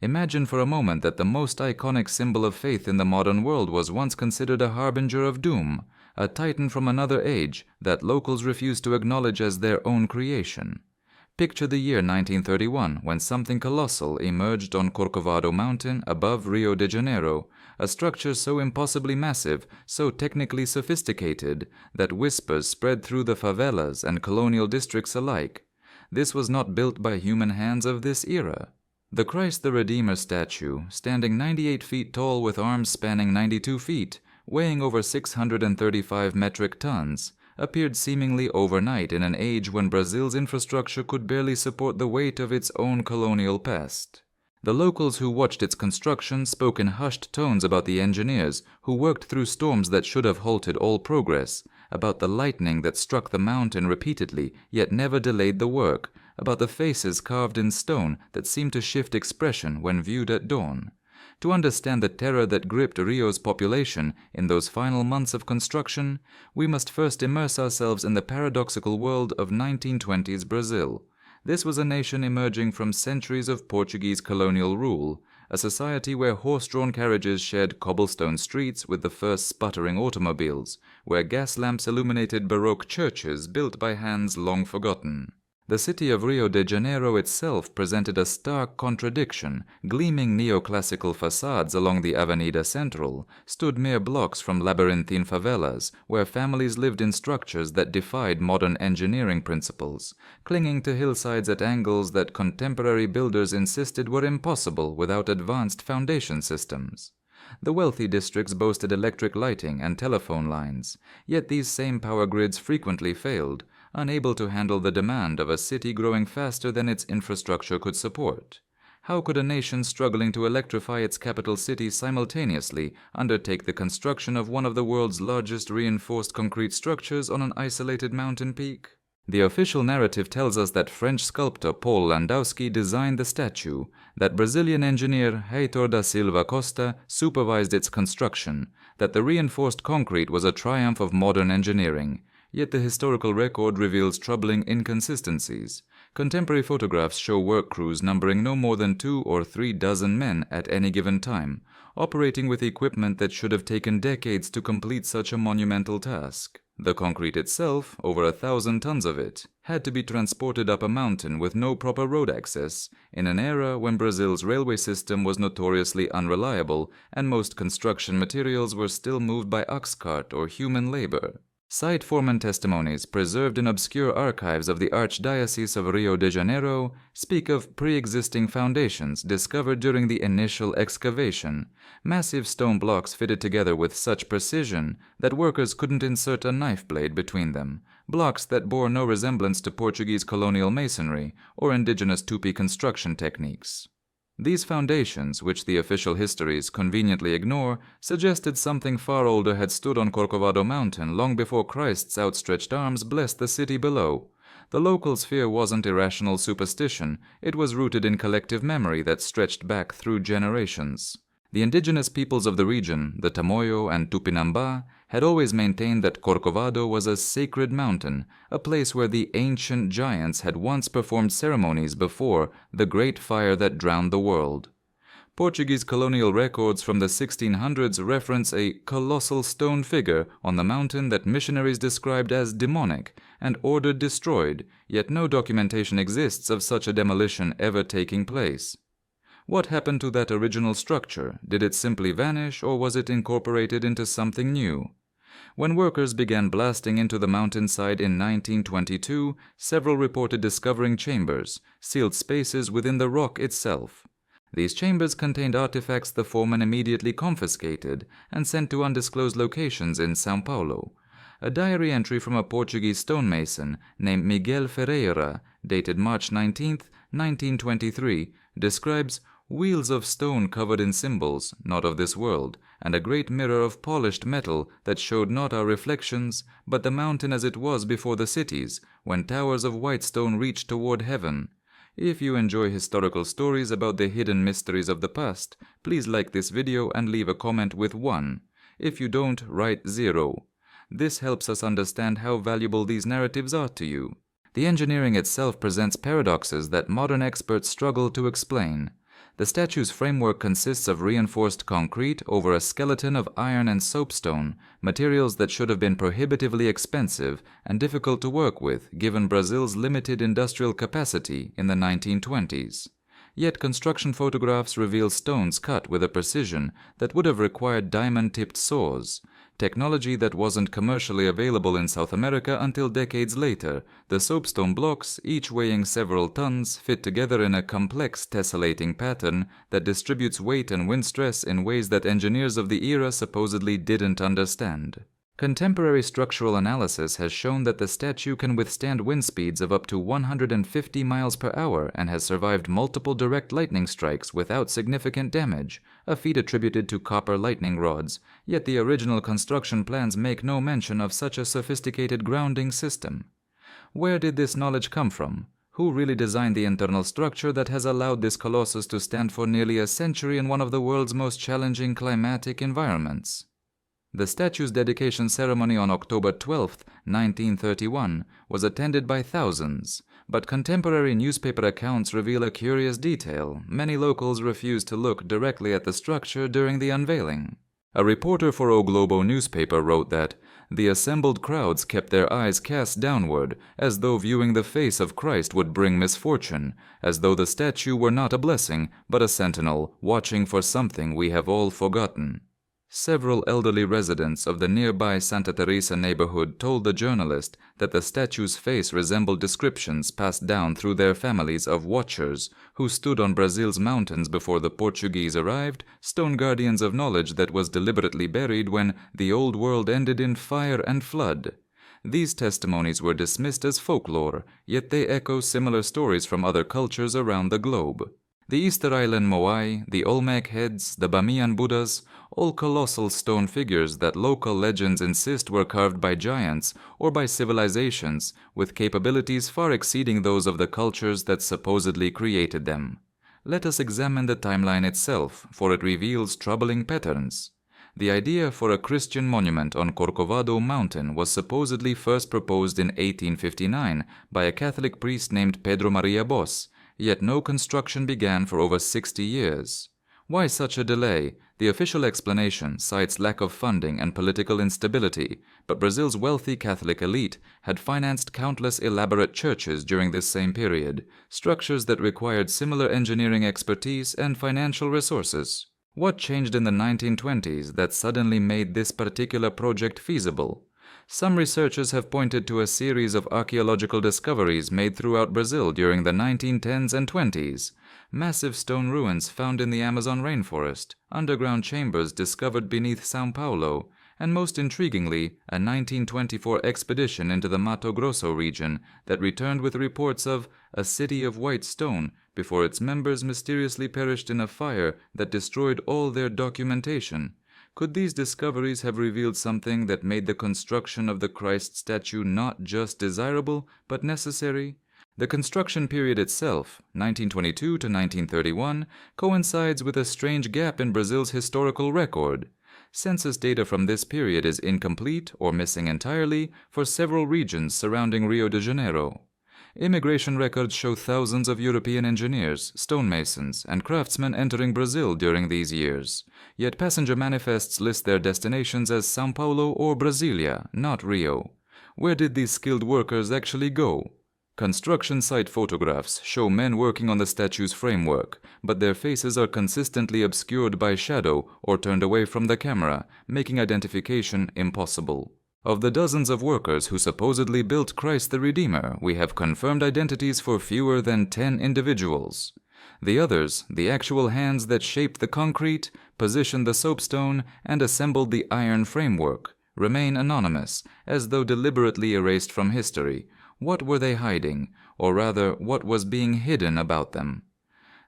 Imagine for a moment that the most iconic symbol of faith in the modern world was once considered a harbinger of doom, a titan from another age that locals refused to acknowledge as their own creation. Picture the year 1931 when something colossal emerged on Corcovado Mountain above Rio de Janeiro, a structure so impossibly massive, so technically sophisticated, that whispers spread through the favelas and colonial districts alike. This was not built by human hands of this era. The Christ the Redeemer statue, standing 98 feet tall with arms spanning 92 feet, weighing over 635 metric tons, appeared seemingly overnight in an age when Brazil's infrastructure could barely support the weight of its own colonial past. The locals who watched its construction spoke in hushed tones about the engineers who worked through storms that should have halted all progress, about the lightning that struck the mountain repeatedly yet never delayed the work, about the faces carved in stone that seemed to shift expression when viewed at dawn. To understand the terror that gripped Rio's population in those final months of construction, we must first immerse ourselves in the paradoxical world of 1920s Brazil. This was a nation emerging from centuries of Portuguese colonial rule, a society where horse-drawn carriages shared cobblestone streets with the first sputtering automobiles, where gas lamps illuminated Baroque churches built by hands long forgotten. The city of Rio de Janeiro itself presented a stark contradiction. Gleaming neoclassical facades along the Avenida Central stood mere blocks from labyrinthine favelas, where families lived in structures that defied modern engineering principles, clinging to hillsides at angles that contemporary builders insisted were impossible without advanced foundation systems. The wealthy districts boasted electric lighting and telephone lines, yet these same power grids frequently failed, unable to handle the demand of a city growing faster than its infrastructure could support. How could a nation struggling to electrify its capital city simultaneously undertake the construction of one of the world's largest reinforced concrete structures on an isolated mountain peak? The official narrative tells us that French sculptor Paul Landowski designed the statue, that Brazilian engineer Heitor da Silva Costa supervised its construction, that the reinforced concrete was a triumph of modern engineering. Yet the historical record reveals troubling inconsistencies. Contemporary photographs show work crews numbering no more than 2 or 3 dozen men at any given time, operating with equipment that should have taken decades to complete such a monumental task. The concrete itself, over 1,000 tons of it, had to be transported up a mountain with no proper road access, in an era when Brazil's railway system was notoriously unreliable and most construction materials were still moved by ox cart or human labor. Site foreman testimonies preserved in obscure archives of the Archdiocese of Rio de Janeiro speak of pre-existing foundations discovered during the initial excavation, massive stone blocks fitted together with such precision that workers couldn't insert a knife blade between them, blocks that bore no resemblance to Portuguese colonial masonry or indigenous Tupi construction techniques. These foundations, which the official histories conveniently ignore, suggested something far older had stood on Corcovado Mountain long before Christ's outstretched arms blessed the city below. The locals' fear wasn't irrational superstition, it was rooted in collective memory that stretched back through generations. The indigenous peoples of the region, the Tamoyo and Tupinambá, had always maintained that Corcovado was a sacred mountain, a place where the ancient giants had once performed ceremonies before the great fire that drowned the world. Portuguese colonial records from the 1600s reference a colossal stone figure on the mountain that missionaries described as demonic and ordered destroyed, yet no documentation exists of such a demolition ever taking place. What happened to that original structure? Did it simply vanish, or was it incorporated into something new? When workers began blasting into the mountainside in 1922, several reported discovering chambers, sealed spaces within the rock itself. These chambers contained artifacts the foreman immediately confiscated and sent to undisclosed locations in São Paulo. A diary entry from a Portuguese stonemason named Miguel Ferreira, dated March 19, 1923, describes wheels of stone covered in symbols, not of this world, and a great mirror of polished metal that showed not our reflections, but the mountain as it was before the cities, when towers of white stone reached toward heaven. If you enjoy historical stories about the hidden mysteries of the past, please like this video and leave a comment with 1. If you don't, write 0. This helps us understand how valuable these narratives are to you. The engineering itself presents paradoxes that modern experts struggle to explain. The statue's framework consists of reinforced concrete over a skeleton of iron and soapstone, materials that should have been prohibitively expensive and difficult to work with given Brazil's limited industrial capacity in the 1920s. Yet construction photographs reveal stones cut with a precision that would have required diamond-tipped saws, technology that wasn't commercially available in South America until decades later. The soapstone blocks, each weighing several tons, fit together in a complex tessellating pattern that distributes weight and wind stress in ways that engineers of the era supposedly didn't understand. Contemporary structural analysis has shown that the statue can withstand wind speeds of up to 150 miles per hour and has survived multiple direct lightning strikes without significant damage, a feat attributed to copper lightning rods, yet the original construction plans make no mention of such a sophisticated grounding system. Where did this knowledge come from? Who really designed the internal structure that has allowed this colossus to stand for nearly a century in one of the world's most challenging climatic environments? The statue's dedication ceremony on October 12, 1931, was attended by thousands, but contemporary newspaper accounts reveal a curious detail. Many locals refused to look directly at the structure during the unveiling. A reporter for O Globo newspaper wrote that the assembled crowds kept their eyes cast downward, as though viewing the face of Christ would bring misfortune, as though the statue were not a blessing, but a sentinel, watching for something we have all forgotten. Several elderly residents of the nearby Santa Teresa neighborhood told the journalist that the statue's face resembled descriptions passed down through their families of watchers who stood on Brazil's mountains before the Portuguese arrived, stone guardians of knowledge that was deliberately buried when the old world ended in fire and flood. These testimonies were dismissed as folklore, yet they echo similar stories from other cultures around the globe. The Easter Island Moai, the Olmec heads, the Bamiyan Buddhas, all colossal stone figures that local legends insist were carved by giants or by civilizations with capabilities far exceeding those of the cultures that supposedly created them. Let us examine the timeline itself, for it reveals troubling patterns. The idea for a Christian monument on Corcovado Mountain was supposedly first proposed in 1859 by a Catholic priest named Pedro Maria Bos, yet no construction began for over 60 years. Why such a delay? The official explanation cites lack of funding and political instability, but Brazil's wealthy Catholic elite had financed countless elaborate churches during this same period, structures that required similar engineering expertise and financial resources. What changed in the 1920s that suddenly made this particular project feasible? Some researchers have pointed to a series of archaeological discoveries made throughout Brazil during the 1910s and 20s. Massive stone ruins found in the Amazon rainforest, underground chambers discovered beneath São Paulo, and most intriguingly, a 1924 expedition into the Mato Grosso region that returned with reports of a city of white stone before its members mysteriously perished in a fire that destroyed all their documentation. Could these discoveries have revealed something that made the construction of the Christ statue not just desirable, but necessary? The construction period itself, 1922 to 1931, coincides with a strange gap in Brazil's historical record. Census data from this period is incomplete or missing entirely for several regions surrounding Rio de Janeiro. Immigration records show thousands of European engineers, stonemasons, and craftsmen entering Brazil during these years. Yet passenger manifests list their destinations as São Paulo or Brasilia, not Rio. Where did these skilled workers actually go? Construction site photographs show men working on the statue's framework, but their faces are consistently obscured by shadow or turned away from the camera, making identification impossible. Of the dozens of workers who supposedly built Christ the Redeemer, we have confirmed identities for fewer than 10 individuals. The others, the actual hands that shaped the concrete, positioned the soapstone, and assembled the iron framework, remain anonymous, as though deliberately erased from history. What were they hiding, or rather, what was being hidden about them?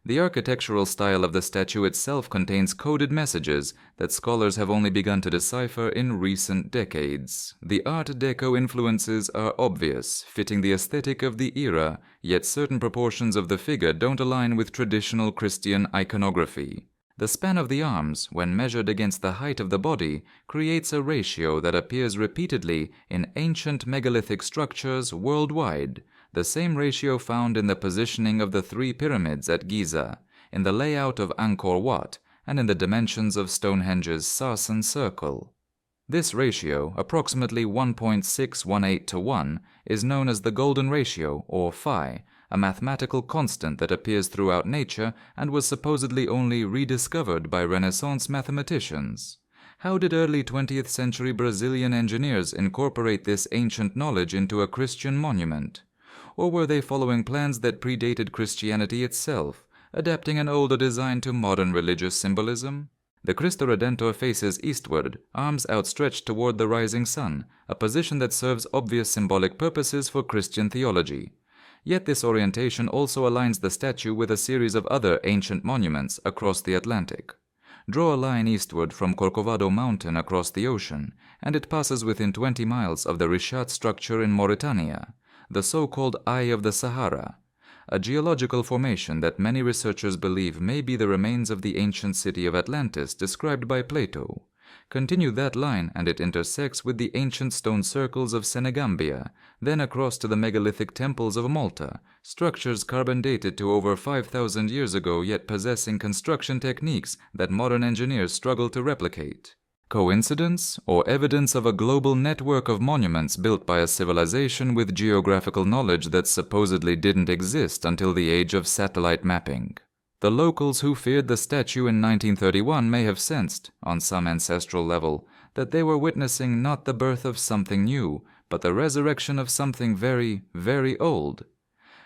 The architectural style of the statue itself contains coded messages that scholars have only begun to decipher in recent decades. The Art Deco influences are obvious, fitting the aesthetic of the era, yet certain proportions of the figure don't align with traditional Christian iconography. The span of the arms, when measured against the height of the body, creates a ratio that appears repeatedly in ancient megalithic structures worldwide, the same ratio found in the positioning of the three pyramids at Giza. in the layout of Angkor Wat, and in the dimensions of Stonehenge's Sarsen Circle. This ratio, approximately 1.618 to 1, is known as the Golden Ratio, or phi, a mathematical constant that appears throughout nature and was supposedly only rediscovered by Renaissance mathematicians. How did early 20th century Brazilian engineers incorporate this ancient knowledge into a Christian monument? Or were they following plans that predated Christianity itself, adapting an older design to modern religious symbolism? The Cristo Redentor faces eastward, arms outstretched toward the rising sun, a position that serves obvious symbolic purposes for Christian theology. Yet this orientation also aligns the statue with a series of other ancient monuments across the Atlantic. Draw a line eastward from Corcovado Mountain across the ocean, and it passes within 20 miles of the Richat structure in Mauritania, the so-called Eye of the Sahara, a geological formation that many researchers believe may be the remains of the ancient city of Atlantis described by Plato. Continue that line and it intersects with the ancient stone circles of Senegambia, then across to the megalithic temples of Malta, structures carbon dated to over 5,000 years ago yet possessing construction techniques that modern engineers struggle to replicate. Coincidence, or evidence of a global network of monuments built by a civilization with geographical knowledge that supposedly didn't exist until the age of satellite mapping? The locals who feared the statue in 1931 may have sensed, on some ancestral level, that they were witnessing not the birth of something new, but the resurrection of something very, very old.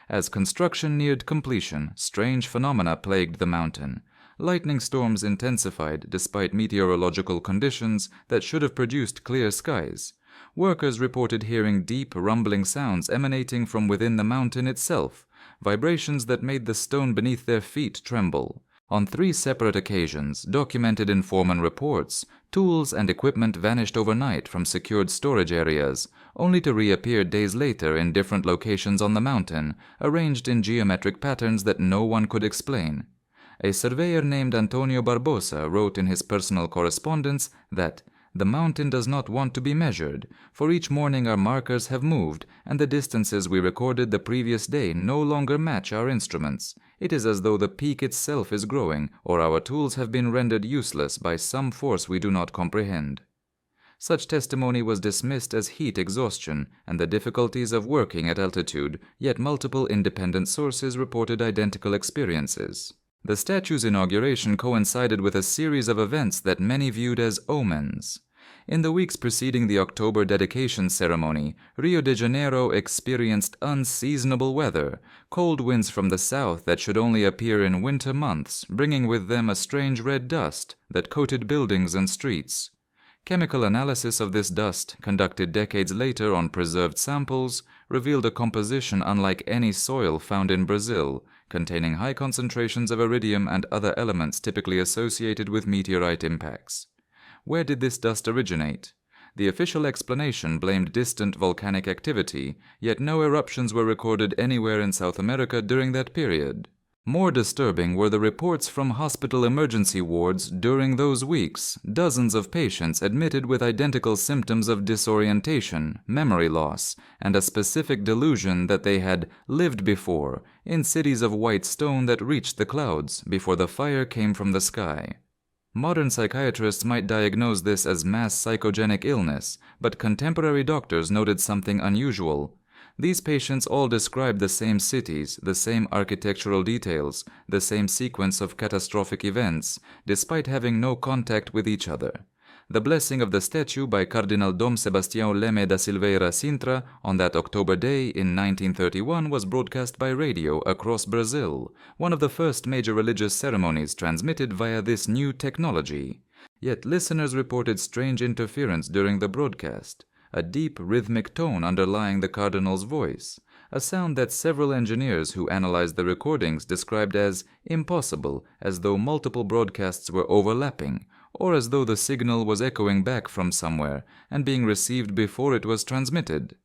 As construction neared completion, strange phenomena plagued the mountain. Lightning storms intensified despite meteorological conditions that should have produced clear skies. Workers reported hearing deep, rumbling sounds emanating from within the mountain itself, vibrations that made the stone beneath their feet tremble. On 3 separate occasions, documented in foreman reports, tools and equipment vanished overnight from secured storage areas, only to reappear days later in different locations on the mountain, arranged in geometric patterns that no one could explain. A surveyor named Antonio Barbosa wrote in his personal correspondence that the mountain does not want to be measured, for each morning our markers have moved, and the distances we recorded the previous day no longer match our instruments. It is as though the peak itself is growing, or our tools have been rendered useless by some force we do not comprehend. Such testimony was dismissed as heat exhaustion and the difficulties of working at altitude, yet multiple independent sources reported identical experiences. The statue's inauguration coincided with a series of events that many viewed as omens. In the weeks preceding the October dedication ceremony, Rio de Janeiro experienced unseasonable weather, cold winds from the south that should only appear in winter months, bringing with them a strange red dust that coated buildings and streets. Chemical analysis of this dust, conducted decades later on preserved samples, revealed a composition unlike any soil found in Brazil, containing high concentrations of iridium and other elements typically associated with meteorite impacts. Where did this dust originate? The official explanation blamed distant volcanic activity, yet no eruptions were recorded anywhere in South America during that period. More disturbing were the reports from hospital emergency wards during those weeks. Dozens of patients admitted with identical symptoms of disorientation, memory loss, and a specific delusion that they had lived before in cities of white stone that reached the clouds before the fire came from the sky. Modern psychiatrists might diagnose this as mass psychogenic illness, but contemporary doctors noted something unusual. These patients all described the same cities, the same architectural details, the same sequence of catastrophic events, despite having no contact with each other. The blessing of the statue by Cardinal Dom Sebastião Leme da Silveira Sintra on that October day in 1931 was broadcast by radio across Brazil, one of the first major religious ceremonies transmitted via this new technology. Yet listeners reported strange interference during the broadcast. A deep rhythmic tone underlying the cardinal's voice, a sound that several engineers who analyzed the recordings described as impossible, as though multiple broadcasts were overlapping, or as though the signal was echoing back from somewhere and being received before it was transmitted.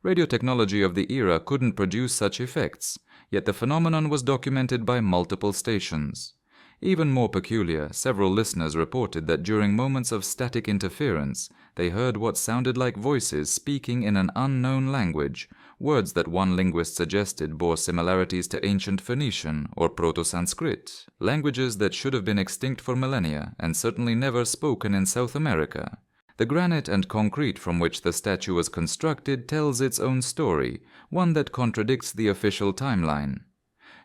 Radio technology of the era couldn't produce such effects, yet the phenomenon was documented by multiple stations. Even more peculiar, several listeners reported that during moments of static interference, they heard what sounded like voices speaking in an unknown language, words that one linguist suggested bore similarities to ancient Phoenician or Proto-Sanskrit, languages that should have been extinct for millennia and certainly never spoken in South America. The granite and concrete from which the statue was constructed tells its own story, one that contradicts the official timeline.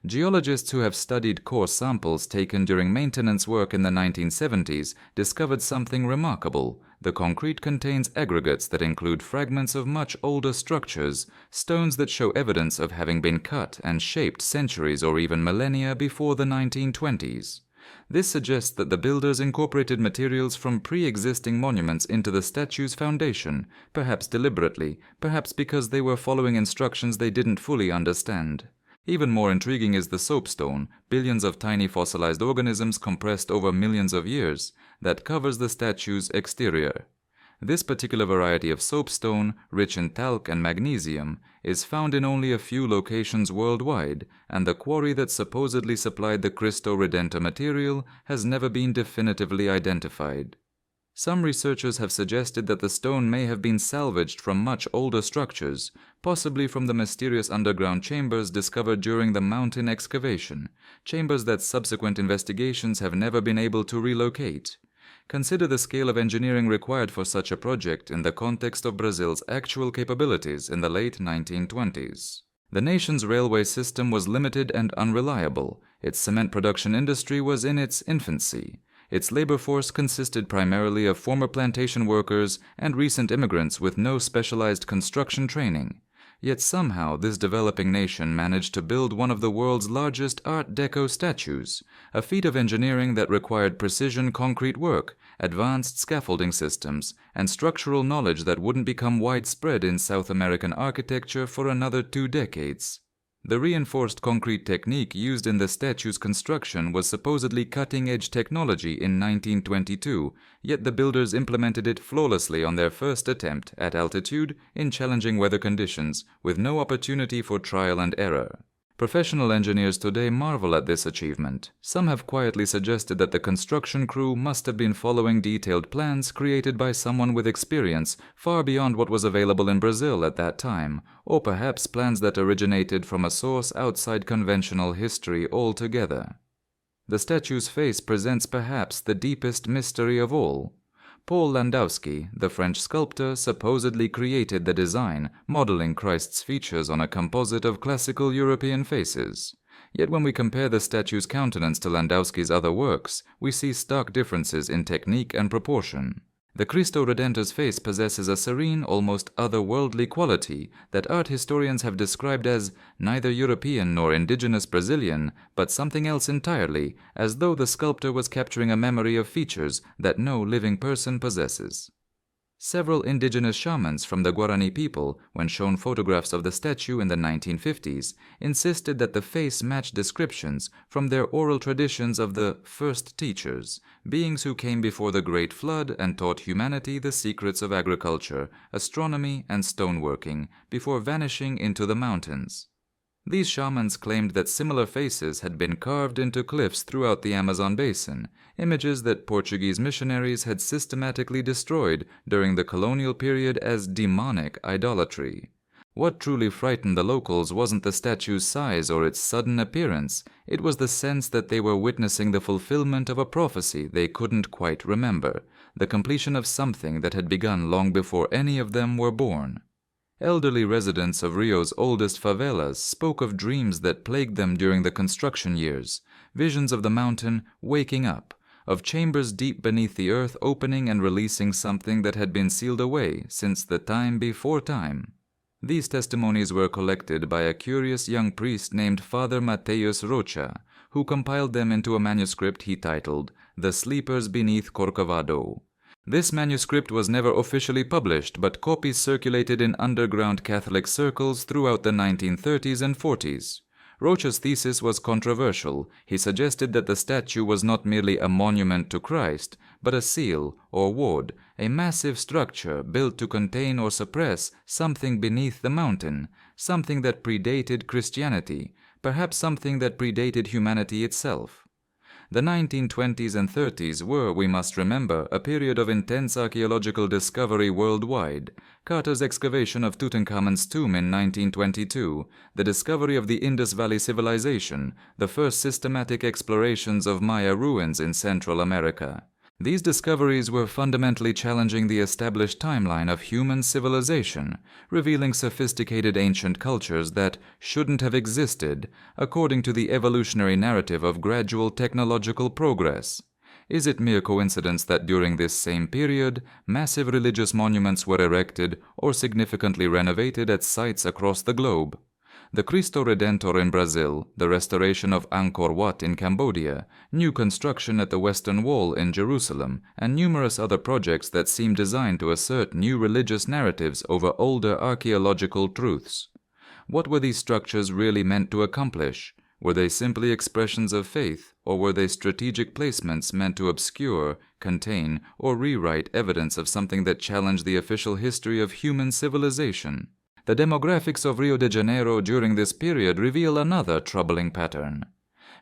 Geologists who have studied core samples taken during maintenance work in the 1970s discovered something remarkable. The concrete contains aggregates that include fragments of much older structures, stones that show evidence of having been cut and shaped centuries or even millennia before the 1920s. This suggests that the builders incorporated materials from pre-existing monuments into the statue's foundation, perhaps deliberately, perhaps because they were following instructions they didn't fully understand. Even more intriguing is the soapstone, billions of tiny fossilized organisms compressed over millions of years, that covers the statue's exterior. This particular variety of soapstone, rich in talc and magnesium, is found in only a few locations worldwide, and the quarry that supposedly supplied the Cristo Redentor material has never been definitively identified. Some researchers have suggested that the stone may have been salvaged from much older structures, possibly from the mysterious underground chambers discovered during the mountain excavation, chambers that subsequent investigations have never been able to relocate. Consider the scale of engineering required for such a project in the context of Brazil's actual capabilities in the late 1920s. The nation's railway system was limited and unreliable. Its cement production industry was in its infancy. Its labor force consisted primarily of former plantation workers and recent immigrants with no specialized construction training. Yet somehow this developing nation managed to build one of the world's largest Art Deco statues, a feat of engineering that required precision concrete work, advanced scaffolding systems, and structural knowledge that wouldn't become widespread in South American architecture for another 2 decades. The reinforced concrete technique used in the statue's construction was supposedly cutting-edge technology in 1922, yet the builders implemented it flawlessly on their first attempt at altitude in challenging weather conditions, with no opportunity for trial and error. Professional engineers today marvel at this achievement. Some have quietly suggested that the construction crew must have been following detailed plans created by someone with experience far beyond what was available in Brazil at that time, or perhaps plans that originated from a source outside conventional history altogether. The statue's face presents perhaps the deepest mystery of all. Paul Landowski, the French sculptor, supposedly created the design, modeling Christ's features on a composite of classical European faces. Yet when we compare the statue's countenance to Landowski's other works, we see stark differences in technique and proportion. The Cristo Redentor's face possesses a serene, almost otherworldly quality that art historians have described as neither European nor indigenous Brazilian, but something else entirely, as though the sculptor was capturing a memory of features that no living person possesses. Several indigenous shamans from the Guarani people, when shown photographs of the statue in the 1950s, insisted that the face matched descriptions from their oral traditions of the first teachers, beings who came before the Great Flood and taught humanity the secrets of agriculture, astronomy, and stoneworking, before vanishing into the mountains. These shamans claimed that similar faces had been carved into cliffs throughout the Amazon basin, images that Portuguese missionaries had systematically destroyed during the colonial period as demonic idolatry. What truly frightened the locals wasn't the statue's size or its sudden appearance, it was the sense that they were witnessing the fulfillment of a prophecy they couldn't quite remember, the completion of something that had begun long before any of them were born. Elderly residents of Rio's oldest favelas spoke of dreams that plagued them during the construction years, visions of the mountain waking up, of chambers deep beneath the earth opening and releasing something that had been sealed away since the time before time. These testimonies were collected by a curious young priest named Father Mateus Rocha, who compiled them into a manuscript he titled The Sleepers Beneath Corcovado. This manuscript was never officially published, but copies circulated in underground Catholic circles throughout the 1930s and 40s. Rocha's thesis was controversial. He suggested that the statue was not merely a monument to Christ, but a seal or ward, a massive structure built to contain or suppress something beneath the mountain, something that predated Christianity, perhaps something that predated humanity itself. The 1920s and 30s were, we must remember, a period of intense archaeological discovery worldwide. Carter's excavation of Tutankhamun's tomb in 1922, the discovery of the Indus Valley Civilization, the first systematic explorations of Maya ruins in Central America. These discoveries were fundamentally challenging the established timeline of human civilization, revealing sophisticated ancient cultures that shouldn't have existed, according to the evolutionary narrative of gradual technological progress. Is it mere coincidence that during this same period, massive religious monuments were erected or significantly renovated at sites across the globe? The Cristo Redentor in Brazil, the restoration of Angkor Wat in Cambodia, new construction at the Western Wall in Jerusalem, and numerous other projects that seem designed to assert new religious narratives over older archaeological truths. What were these structures really meant to accomplish? Were they simply expressions of faith, or were they strategic placements meant to obscure, contain, or rewrite evidence of something that challenged the official history of human civilization? The demographics of Rio de Janeiro during this period reveal another troubling pattern.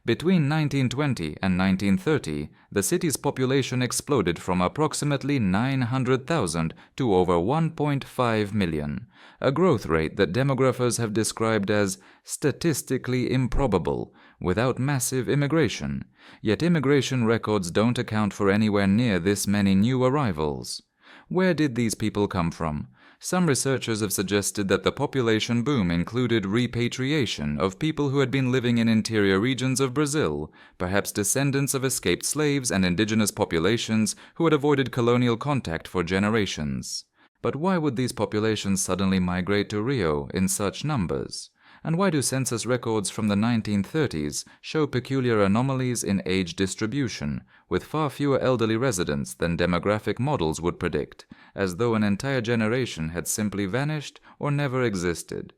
Between 1920 and 1930, the city's population exploded from approximately 900,000 to over 1.5 million, a growth rate that demographers have described as statistically improbable, without massive immigration. Yet immigration records don't account for anywhere near this many new arrivals. Where did these people come from? Some researchers have suggested that the population boom included repatriation of people who had been living in interior regions of Brazil, perhaps descendants of escaped slaves and indigenous populations who had avoided colonial contact for generations. But why would these populations suddenly migrate to Rio in such numbers? And why do census records from the 1930s show peculiar anomalies in age distribution, with far fewer elderly residents than demographic models would predict, as though an entire generation had simply vanished or never existed?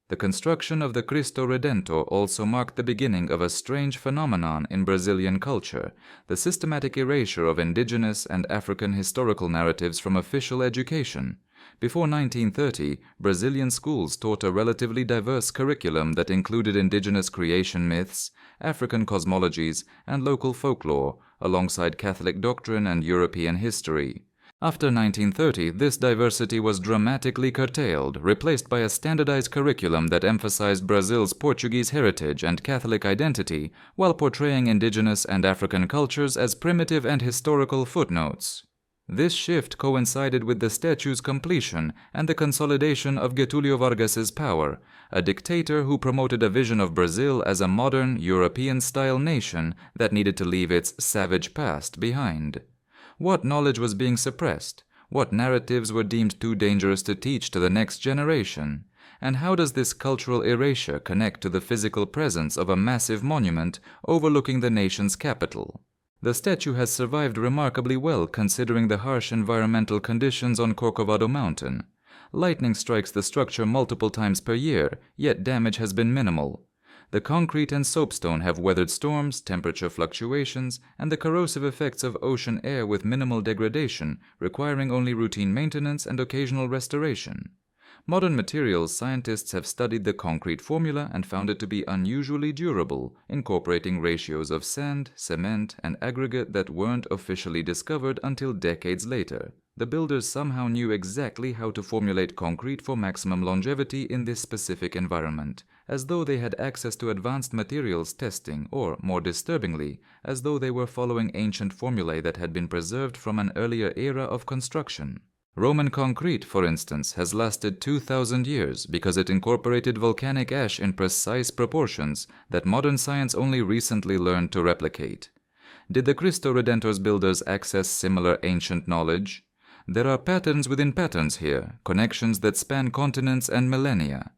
The construction of the Cristo Redentor also marked the beginning of a strange phenomenon in Brazilian culture, the systematic erasure of indigenous and African historical narratives from official education. Before 1930, Brazilian schools taught a relatively diverse curriculum that included indigenous creation myths, African cosmologies, and local folklore, alongside Catholic doctrine and European history. After 1930, this diversity was dramatically curtailed, replaced by a standardized curriculum that emphasized Brazil's Portuguese heritage and Catholic identity, while portraying indigenous and African cultures as primitive and historical footnotes. This shift coincided with the statue's completion and the consolidation of Getúlio Vargas's power, a dictator who promoted a vision of Brazil as a modern, European-style nation that needed to leave its savage past behind. What knowledge was being suppressed? What narratives were deemed too dangerous to teach to the next generation? And how does this cultural erasure connect to the physical presence of a massive monument overlooking the nation's capital? The statue has survived remarkably well considering the harsh environmental conditions on Corcovado Mountain. Lightning strikes the structure multiple times per year, yet damage has been minimal. The concrete and soapstone have weathered storms, temperature fluctuations, and the corrosive effects of ocean air with minimal degradation, requiring only routine maintenance and occasional restoration. Modern materials scientists have studied the concrete formula and found it to be unusually durable, incorporating ratios of sand, cement, and aggregate that weren't officially discovered until decades later. The builders somehow knew exactly how to formulate concrete for maximum longevity in this specific environment, as though they had access to advanced materials testing, or, more disturbingly, as though they were following ancient formulae that had been preserved from an earlier era of construction. Roman concrete, for instance, has lasted 2,000 years because it incorporated volcanic ash in precise proportions that modern science only recently learned to replicate. Did the Cristo Redentor's builders access similar ancient knowledge? There are patterns within patterns here, connections that span continents and millennia.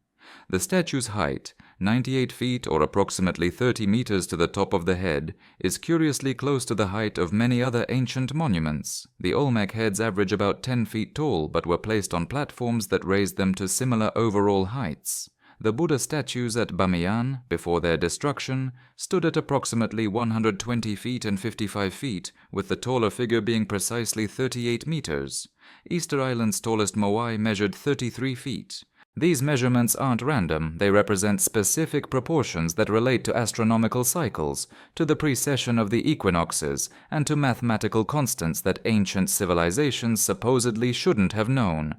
The statue's height, 98 feet or approximately 30 meters to the top of the head, is curiously close to the height of many other ancient monuments. The Olmec heads average about 10 feet tall but were placed on platforms that raised them to similar overall heights. The Buddha statues at Bamiyan, before their destruction, stood at approximately 120 feet and 55 feet, with the taller figure being precisely 38 meters. Easter Island's tallest moai measured 33 feet. These measurements aren't random, they represent specific proportions that relate to astronomical cycles, to the precession of the equinoxes, and to mathematical constants that ancient civilizations supposedly shouldn't have known.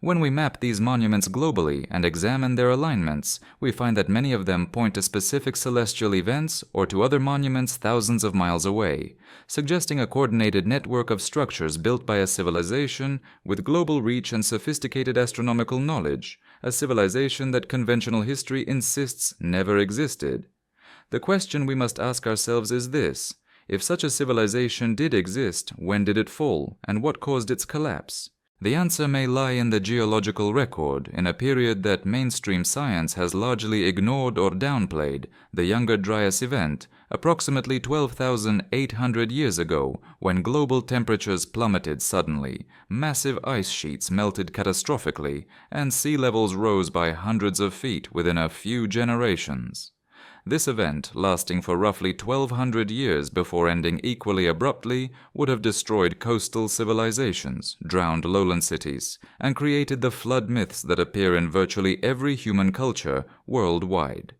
When we map these monuments globally and examine their alignments, we find that many of them point to specific celestial events or to other monuments thousands of miles away, suggesting a coordinated network of structures built by a civilization with global reach and sophisticated astronomical knowledge, a civilization that conventional history insists never existed. The question we must ask ourselves is this: if such a civilization did exist, when did it fall, and what caused its collapse? The answer may lie in the geological record, in a period that mainstream science has largely ignored or downplayed, the Younger Dryas event, approximately 12,800 years ago, when global temperatures plummeted suddenly, massive ice sheets melted catastrophically, and sea levels rose by hundreds of feet within a few generations. This event, lasting for roughly 1,200 years before ending equally abruptly, would have destroyed coastal civilizations, drowned lowland cities, and created the flood myths that appear in virtually every human culture worldwide.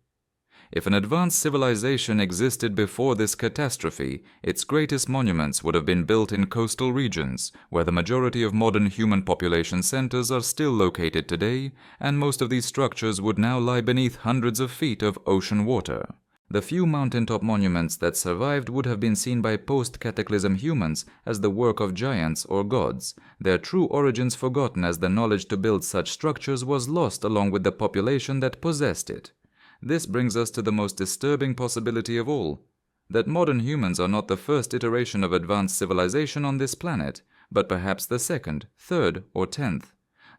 If an advanced civilization existed before this catastrophe, its greatest monuments would have been built in coastal regions, where the majority of modern human population centers are still located today, and most of these structures would now lie beneath hundreds of feet of ocean water. The few mountaintop monuments that survived would have been seen by post-cataclysm humans as the work of giants or gods, their true origins forgotten as the knowledge to build such structures was lost along with the population that possessed it. This brings us to the most disturbing possibility of all, that modern humans are not the first iteration of advanced civilization on this planet, but perhaps the second, third, or 10th.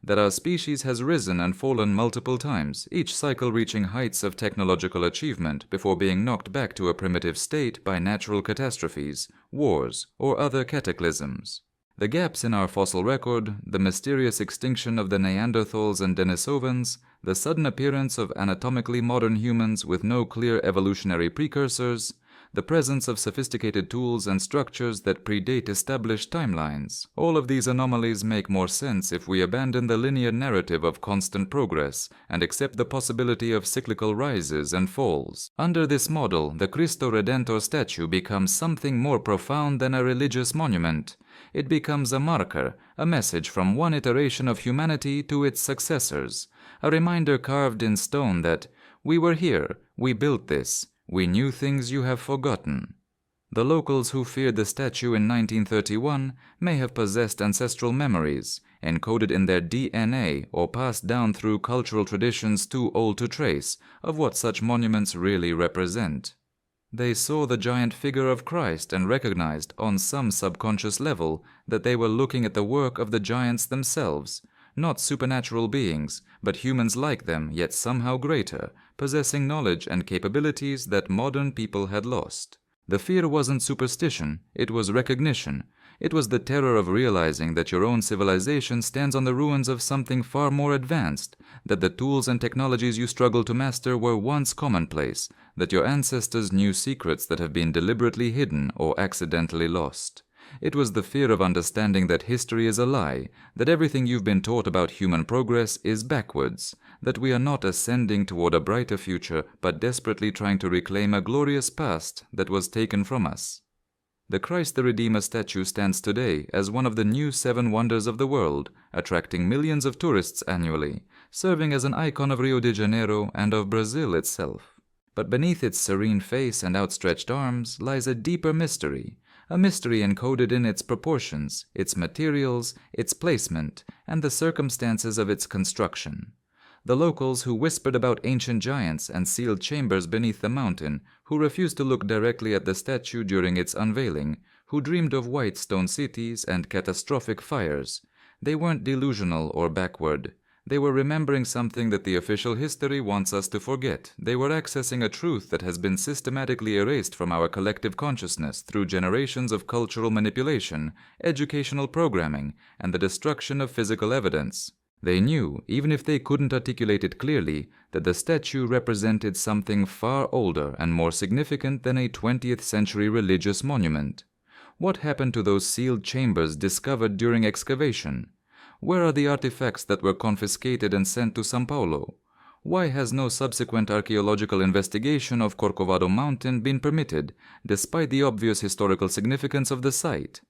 That our species has risen and fallen multiple times, each cycle reaching heights of technological achievement before being knocked back to a primitive state by natural catastrophes, wars, or other cataclysms. The gaps in our fossil record, the mysterious extinction of the Neanderthals and Denisovans, the sudden appearance of anatomically modern humans with no clear evolutionary precursors, the presence of sophisticated tools and structures that predate established timelines. All of these anomalies make more sense if we abandon the linear narrative of constant progress and accept the possibility of cyclical rises and falls. Under this model, the Cristo Redentor statue becomes something more profound than a religious monument. It becomes a marker, a message from one iteration of humanity to its successors, a reminder carved in stone that we were here, we built this, we knew things you have forgotten. The locals who feared the statue in 1931 may have possessed ancestral memories, encoded in their DNA or passed down through cultural traditions too old to trace, of what such monuments really represent. They saw the giant figure of Christ and recognized, on some subconscious level, that they were looking at the work of the giants themselves, not supernatural beings, but humans like them, yet somehow greater, possessing knowledge and capabilities that modern people had lost. The fear wasn't superstition, it was recognition. It was the terror of realizing that your own civilization stands on the ruins of something far more advanced, that the tools and technologies you struggle to master were once commonplace, that your ancestors knew secrets that have been deliberately hidden or accidentally lost. It was the fear of understanding that history is a lie, that everything you've been taught about human progress is backwards, that we are not ascending toward a brighter future but desperately trying to reclaim a glorious past that was taken from us. The Christ the Redeemer statue stands today as one of the new 7 wonders of the world, attracting millions of tourists annually, serving as an icon of Rio de Janeiro and of Brazil itself. But beneath its serene face and outstretched arms lies a deeper mystery, a mystery encoded in its proportions, its materials, its placement, and the circumstances of its construction. The locals who whispered about ancient giants and sealed chambers beneath the mountain, who refused to look directly at the statue during its unveiling, who dreamed of white stone cities and catastrophic fires, they weren't delusional or backward. They were remembering something that the official history wants us to forget. They were accessing a truth that has been systematically erased from our collective consciousness through generations of cultural manipulation, educational programming, and the destruction of physical evidence. They knew, even if they couldn't articulate it clearly, that the statue represented something far older and more significant than a 20th century religious monument. What happened to those sealed chambers discovered during excavation? Where are the artifacts that were confiscated and sent to São Paulo? Why has no subsequent archaeological investigation of Corcovado Mountain been permitted, despite the obvious historical significance of the site?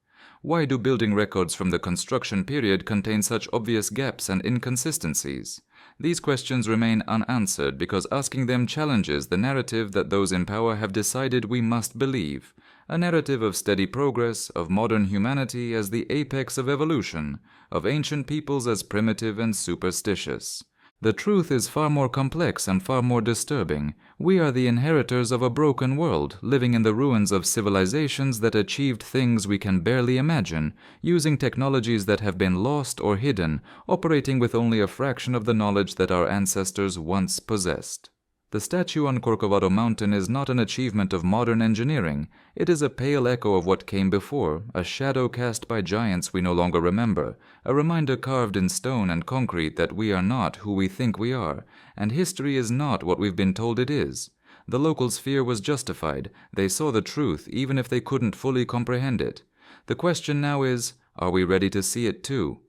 Why do building records from the construction period contain such obvious gaps and inconsistencies? These questions remain unanswered because asking them challenges the narrative that those in power have decided we must believe, a narrative of steady progress, of modern humanity as the apex of evolution, of ancient peoples as primitive and superstitious. The truth is far more complex and far more disturbing. We are the inheritors of a broken world, living in the ruins of civilizations that achieved things we can barely imagine, using technologies that have been lost or hidden, operating with only a fraction of the knowledge that our ancestors once possessed. The statue on Corcovado Mountain is not an achievement of modern engineering. It is a pale echo of what came before, a shadow cast by giants we no longer remember, a reminder carved in stone and concrete that we are not who we think we are, and history is not what we've been told it is. The locals' fear was justified. They saw the truth, even if they couldn't fully comprehend it. The question now is, are we ready to see it too?